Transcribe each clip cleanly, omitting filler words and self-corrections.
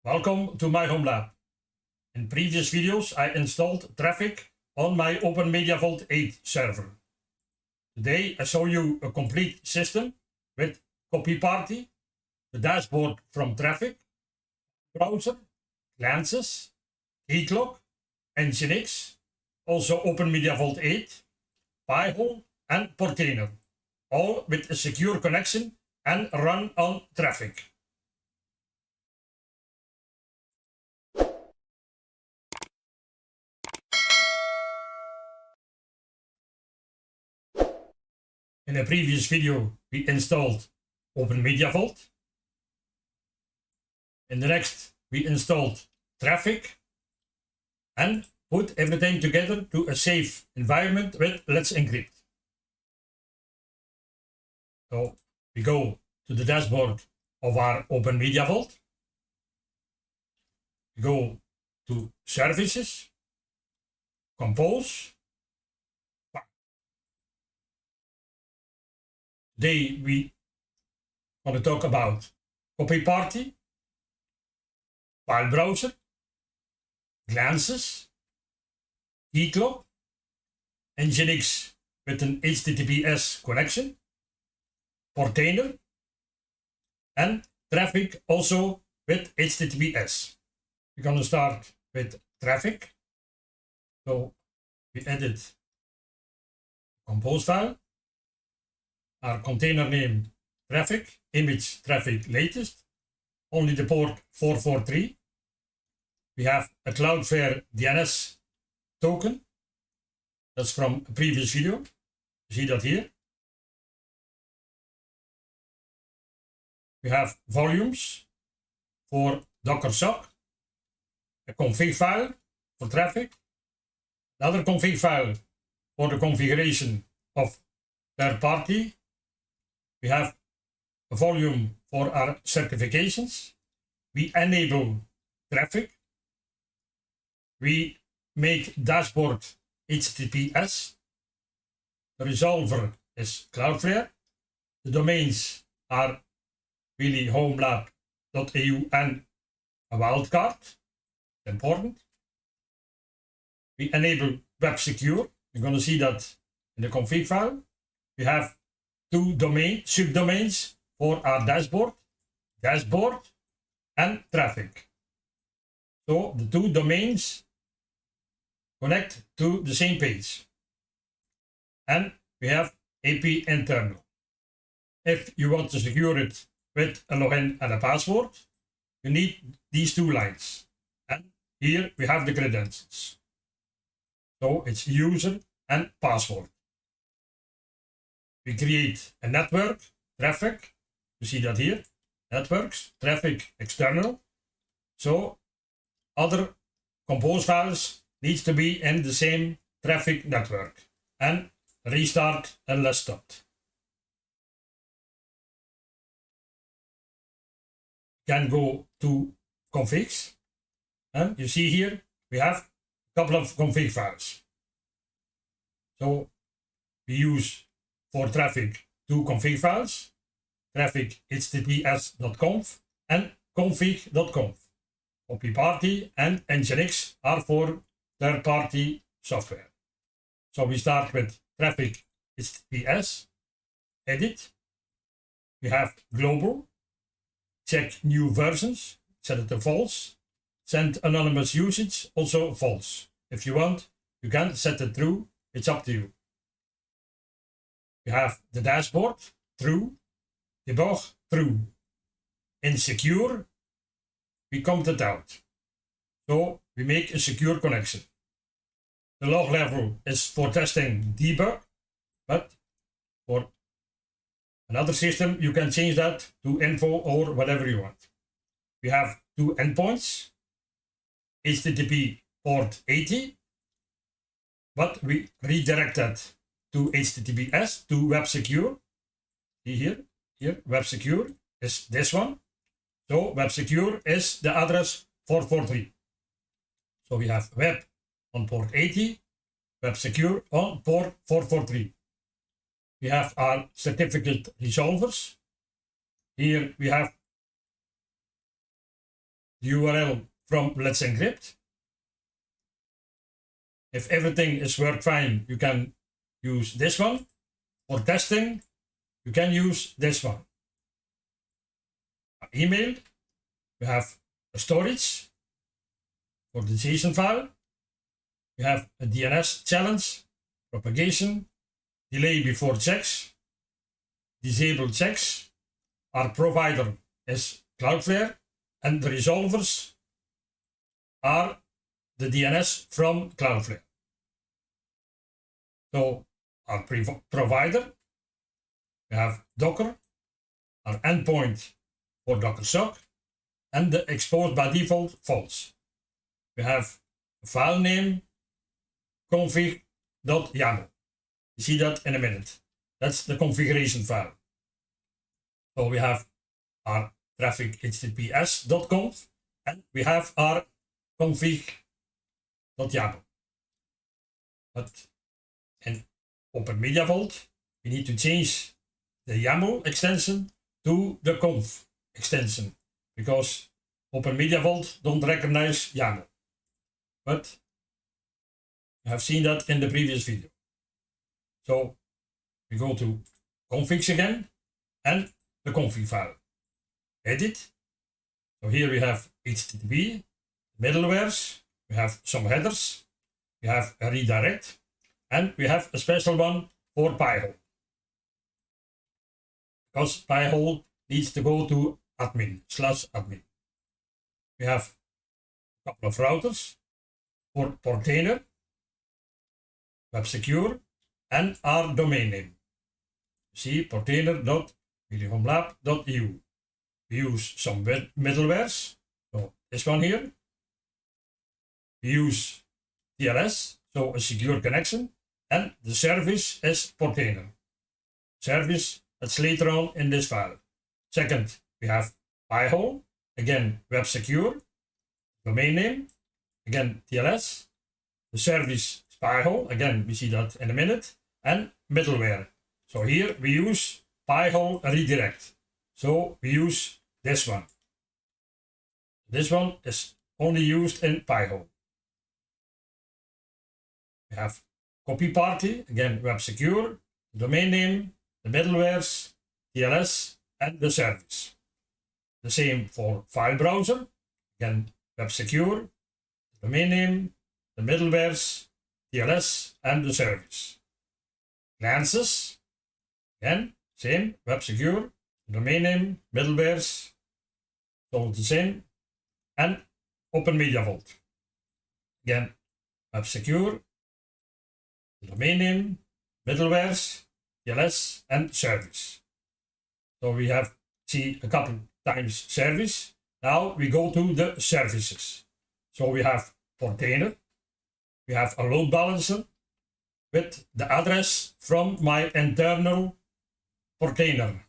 Welcome to my home lab. In previous videos I installed Traefik on my OpenMediaVault 8 server. Today I show you a complete system with CopyParty, the dashboard from Traefik, browser, glances, KeyCloak, NgInx, also OpenMediaVault 8, PiHole and Portainer, all with a secure connection and run on Traefik. In a previous video, we installed OpenMediaVault. In the next, we installed Traefik and put everything together to a safe environment with Let's Encrypt. So we go to the dashboard of our OpenMediaVault. We go to Services, Compose. Today we want to talk about CopyParty, FileBrowser, glances, KeyCloak, NgInx with an HTTPS connection, Portainer, and Traefik also with HTTPS. We're going to start with Traefik. So we edit compose file. Our container name Traefik, image Traefik latest, only the port 443. We have a Cloudflare DNS token. That's from a previous video. You see that here. We have volumes for Docker sock, a config file for Traefik, another config file for the configuration of third party. We have a volume for our certifications. We enable Traefik. We make dashboard HTTPS. The resolver is Cloudflare. The domains are willyhomelab.eu and a wildcard. Important. We enable web secure. You're going to see that in the config file. We have two subdomains for our dashboard and Traefik. So the two domains connect to the same page. And we have AP internal. If you want to secure it with a login and a password, you need these two lines. And here we have the credentials. So it's user and password. We create a network, Traefik. You see that here, networks, Traefik external. So other compose files needs to be in the same Traefik network and restart unless stopped. Can go to configs, and you see here we have a couple of config files. So we use for Traefik two config files, Traefik https.conf and config.conf. CopyParty and NgInx are for third-party software. So we start with Traefik https, edit. We have global, check new versions, set it to false, send anonymous usage, also false. If you want, you can set it true, it's up to you. We have the dashboard, true, debug, true. Insecure, we comment it out. So we make a secure connection. The log level is for testing debug, but for another system you can change that to info or whatever you want. We have two endpoints, HTTP port 80, but we redirect that to HTTPS, to web secure. See here, web secure is this one. So web secure is the address 443. So we have web on port 80, web secure on port 443. We have our certificate resolvers. Here we have the URL from Let's Encrypt. If everything is work fine, you can use this one. For testing, you can use this one. Email, we have a storage for the JSON file. We have a DNS challenge, propagation, delay before checks, disable checks. Our provider is Cloudflare, and the resolvers are the DNS from Cloudflare. So our provider, we have Docker, our endpoint for Docker SOC, and the export by default false. We have a file name config.yaml. You see that in a minute. That's the configuration file. So we have our Traefik https.conf, and we have our config.yaml. But in OpenMediaVault, we need to change the YAML extension to the conf extension, because OpenMediaVault don't recognize YAML. But you have seen that in the previous video. So we go to configs again and the config file. Edit. So here we have HTTP, middlewares, we have some headers, we have a redirect, and we have a special one for PiHole. Because PiHole needs to go to admin/admin. We have a couple of routers for Portainer, web secure, and our domain name. See portainer.willyhomelab.eu. We use some middlewares, so this one here. We use TLS, so a secure connection, and the service is Portainer. Service, that's later on in this file. Second, we have PiHole, again web secure, domain name, again TLS, the service is PiHole, again we see that in a minute, and middleware. So here we use PiHole redirect. So we use this one. This one is only used in PiHole. We have CopyParty, again web secure, domain name, the middlewares, TLS, and the service. The same for FileBrowser, again web secure, domain name, the middlewares, TLS, and the service. Glances, again same web secure, domain name, middlewares, all the same, and OpenMediaVault. Again, web secure, domain name, middlewares, TLS, and service. So we have see a couple times service. Now we go to the services. So we have Portainer, we have a load balancer with the address from my internal Portainer.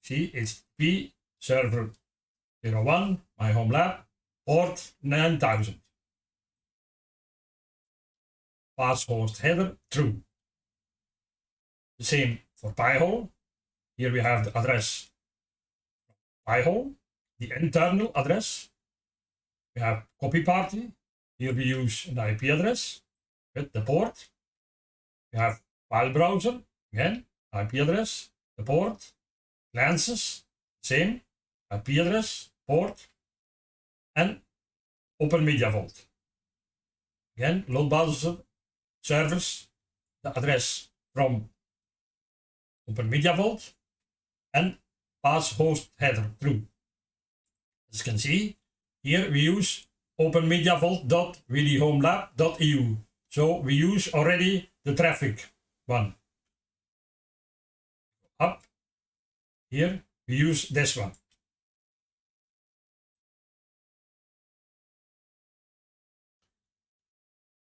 See, it's HTTP server 01, my home lab, port 9000. Pass host header true. The same for PiHole. Here we have the address PiHole, the internal address. We have CopyParty. Here we use an IP address with the port. We have FileBrowser, again, IP address, the port. Glances, same, IP address, port, and OpenMediaVault. Again, load balancer, servers, the address from OpenMediaVault, and pass host header true. As you can see, here we use OpenMediaVault.willyhomelab.eu. So we use already the Traefik one. Up. Here we use this one.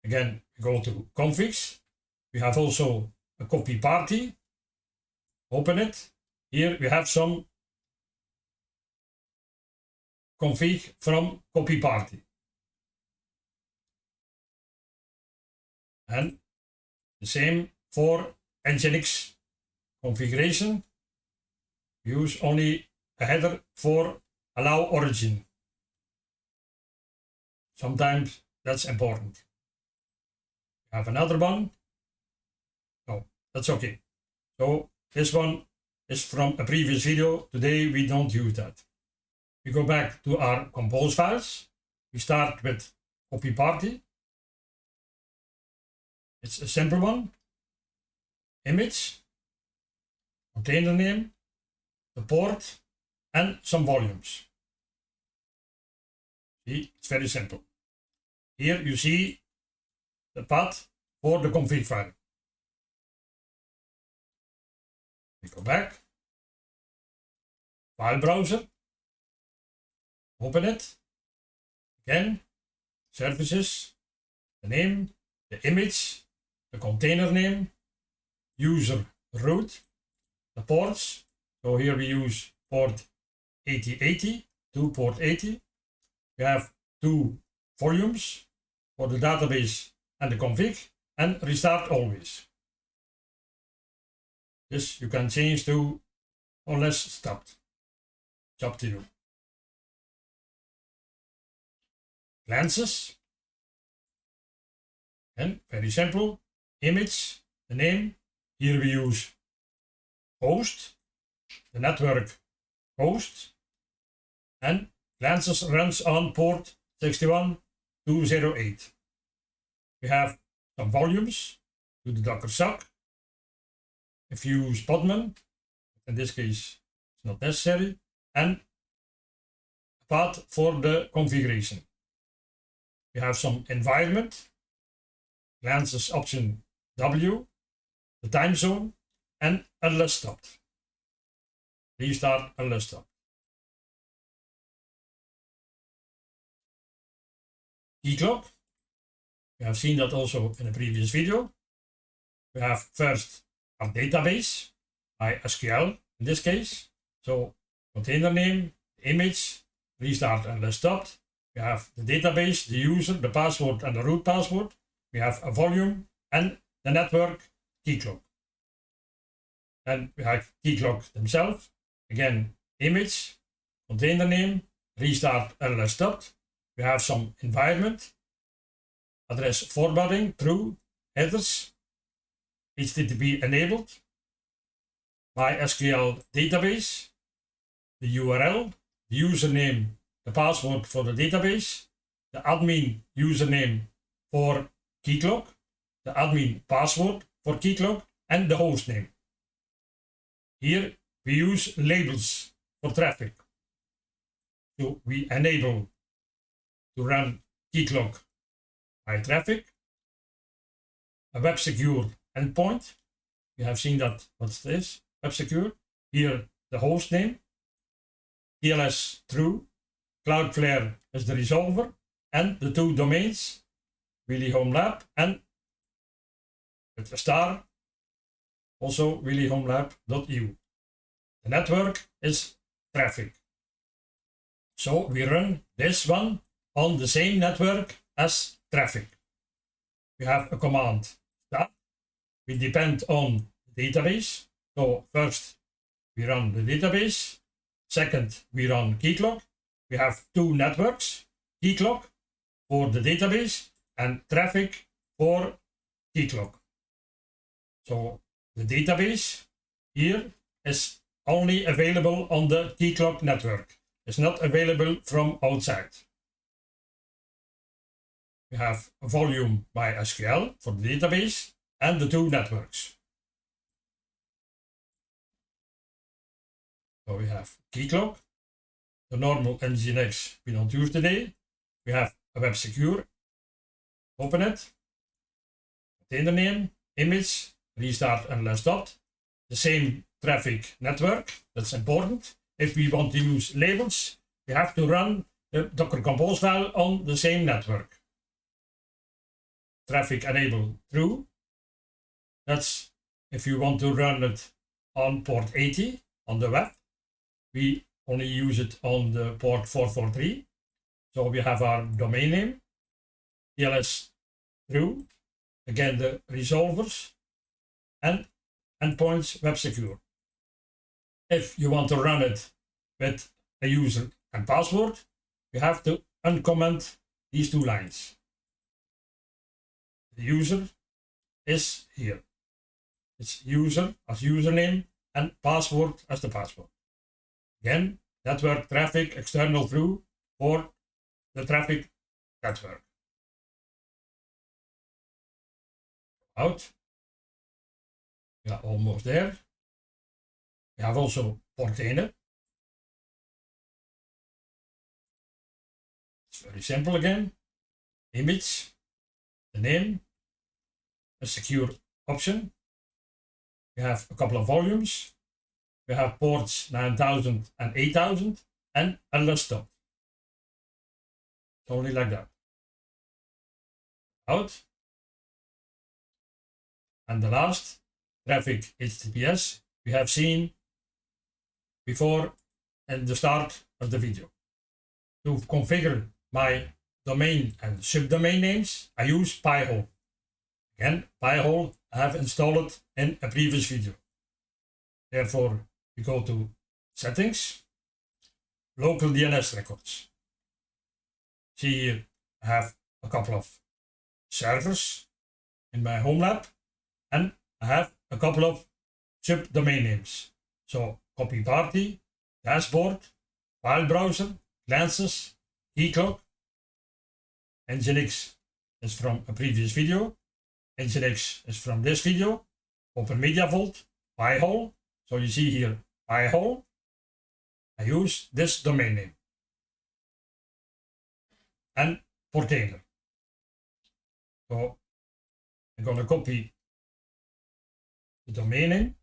Again, we go to configs. We have also a CopyParty. Open it. Here we have some config from CopyParty. And the same for NgInx configuration. Use only a header for allow origin. Sometimes that's important. We have another one. No, that's okay. So this one is from a previous video. Today we don't use that. We go back to our compose files. We start with CopyParty. It's a simple one. Image, container name, the port, and some volumes. See, it's very simple. Here you see the path for the config file. We go back, FileBrowser, open it, again, services, the name, the image, the container name, user root, the ports. So here we use port 8080 to port 80. We have 2 volumes for the database and the config, and restart always. This you can change to unless stopped. It's up to you. Glances. And very simple. Image, the name. Here we use host, the network host, and Glances runs on port 61208. We have some volumes to the Docker sock. If you use Podman, in this case it's not necessary, and a path for the configuration. We have some environment, Glances option W, the time zone, and unless stopped. Restart unless stopped. KeyCloak. We have seen that also in a previous video. We have first our database, MySQL in this case. So container name, image, restart unless stopped. We have the database, the user, the password, and the root password. We have a volume and the network KeyCloak. And we have KeyCloak themselves. Again, image, container name, restart unless stopped. We have some environment, address forwarding, true, headers, HTTP enabled, MySQL database, the URL, the username, the password for the database, the admin username for KeyCloak, the admin password for KeyCloak, and the host name. Here we use labels for Traefik. So we enable to run KeyCloak by Traefik, a web secure endpoint. We have seen that, what's this? Web secure. Here the host name, TLS true, Cloudflare is the resolver, and the 2 domains, Willy Home Lab and with a star, also willyhomelab.eu. The network is Traefik. So we run this one on the same network as Traefik. We have a command start. We depend on the database. So first we run the database. Second we run KeyCloak. We have 2 networks, KeyCloak for the database and Traefik for KeyCloak. So the database here is only available on the KeyCloak network. It's not available from outside. We have a volume by SQL for the database and the 2 networks. So we have KeyCloak, the normal NgInx we don't use today. We have a web secure, open it, container name, image, restart unless stopped. The same Traefik network, that's important. If we want to use labels, we have to run the Docker Compose file on the same network. Traefik enable true. That's if you want to run it on port 80 on the web. We only use it on the port 443. So we have our domain name, TLS true. Again, the resolvers and endpoints web secure. If you want to run it with a user and password, you have to uncomment these two lines. The user is here. It's user as username and password as the password. Again, network traffic external through for the traffic network. Out. We are almost there. We have also Portainer. It's very simple again. Image, the name, a secure option. We have a couple of volumes. We have ports 9000 and 8000 and a list dot. It's only like that. Out. And the last, Traefik HTTPS, we have seen before in the start of the video. To configure my domain and subdomain names, I use PiHole. Again, PiHole I have installed in a previous video. Therefore, we go to Settings, Local DNS Records. See here, I have a couple of servers in my home lab, and I have a couple of subdomain names. So CopyParty, Dashboard, FileBrowser, Glances, KeyCloak. NgInx is from a previous video. NgInx is from this video. OpenMediaVault, PiHole. So you see here PiHole. I use this domain name. And Portainer. So I'm going to copy the domain name.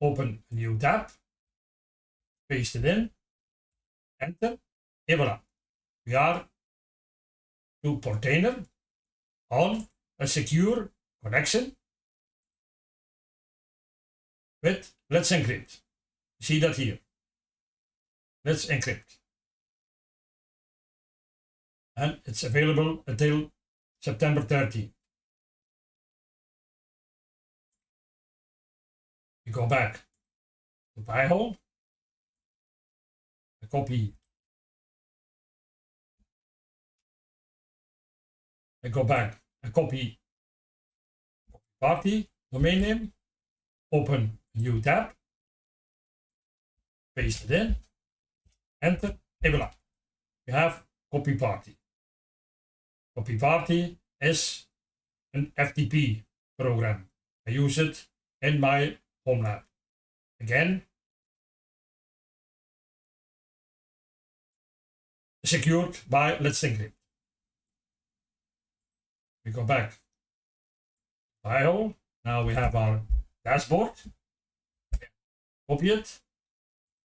Open a new tab. Paste it in. Enter. Et voilà. We are to Portainer on a secure connection with Let's Encrypt. You see that here. Let's Encrypt. And it's available until September 30. We go back to PiHole. I copy. I go back. I copy party domain name. Open a new tab. Paste it in. Enter. Et voilà. We have CopyParty. CopyParty is an FTP program. I use it in my home lab. Again, secured by Let's Encrypt. We go back. PiHole. Now we have our dashboard. Copy it.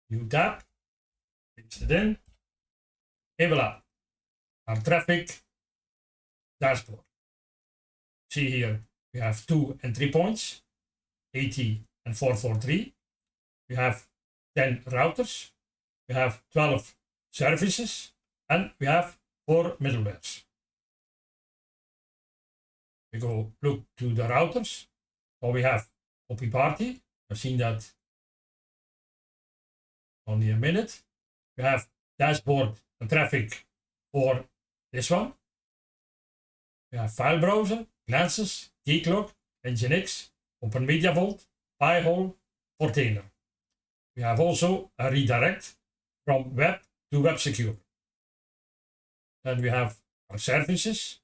New tab. Paste it in. Et voilà. Our Traefik dashboard. See here we have 2 entry points, 80 and 443. We have 10 routers. We have 12 services, and we have 4 middlewares. We go look to the routers. So we have CopyParty. I've seen that only a minute. We have dashboard and Traefik for this one. We have FileBrowser, Glances, KeyCloak, NgInx, OpenMediaVault, PiHole, Portainer. We have also a redirect from web to web secure. Then we have our services,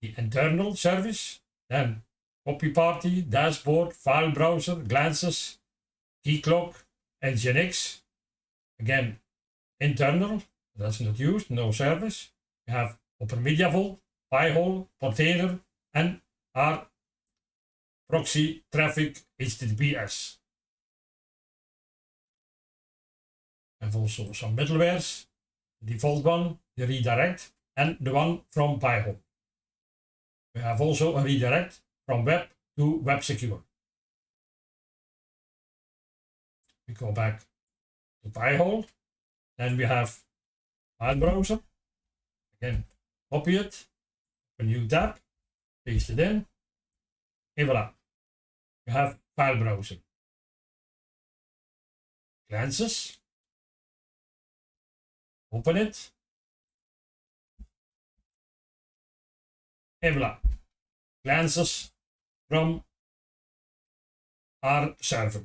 the internal service, then CopyParty, dashboard, FileBrowser, Glances, KeyCloak, NgInx. Again, internal, that's not used, no service. We have OpenMediaVault, PiHole, Portainer, and our proxy Traefik HTTPS. We have also some middlewares, the default one, the redirect, and the one from PiHole. We have also a redirect from web to web secure. We go back to PiHole. Then we have FileBrowser. Again, copy it, a new tab, paste it in, et voilà. We have FileBrowser. Glances. Open it. And voila. Glances from our server.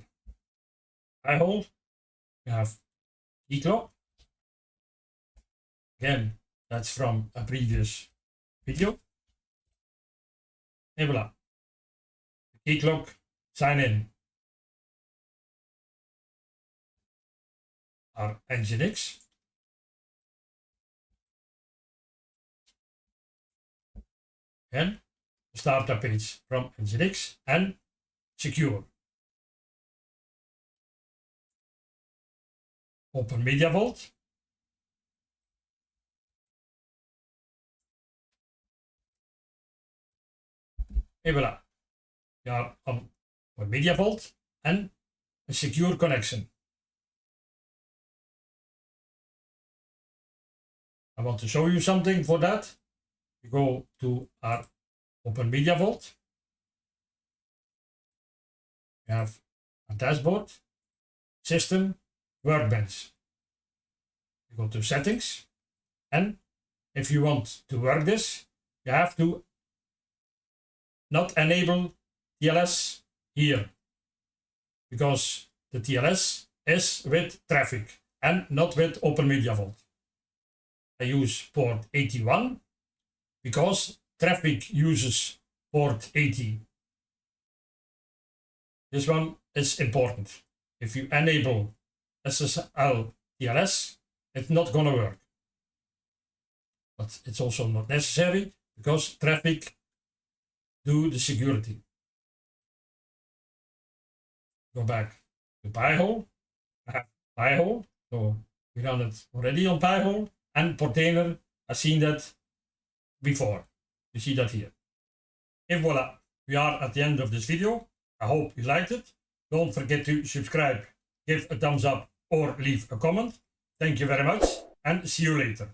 PiHole. We have KeyCloak. Again, that's from a previous video. And voila. KeyCloak, sign in. Our NgInx. Again, startup page from NgInx and secure. OpenMediaVault. And voila. We are on OpenMediaVault and a secure connection. I want to show you something for that. We go to our OpenMediaVault. We have a dashboard, system, workbench. You go to settings, and if you want to work this, you have to not enable TLS here, because the TLS is with Traefik and not with OpenMediaVault. I use port 81 because Traefik uses port 80. This one is important. If you enable SSL TLS, it's not going to work. But it's also not necessary because Traefik do the security. Go back to PiHole. I have PiHole, so we run it already on PiHole, and Portainer. I've seen that before. You see that here. And voila, we are at the end of this video. I hope you liked it. Don't forget to subscribe, give a thumbs up, or leave a comment. Thank you very much, and see you later.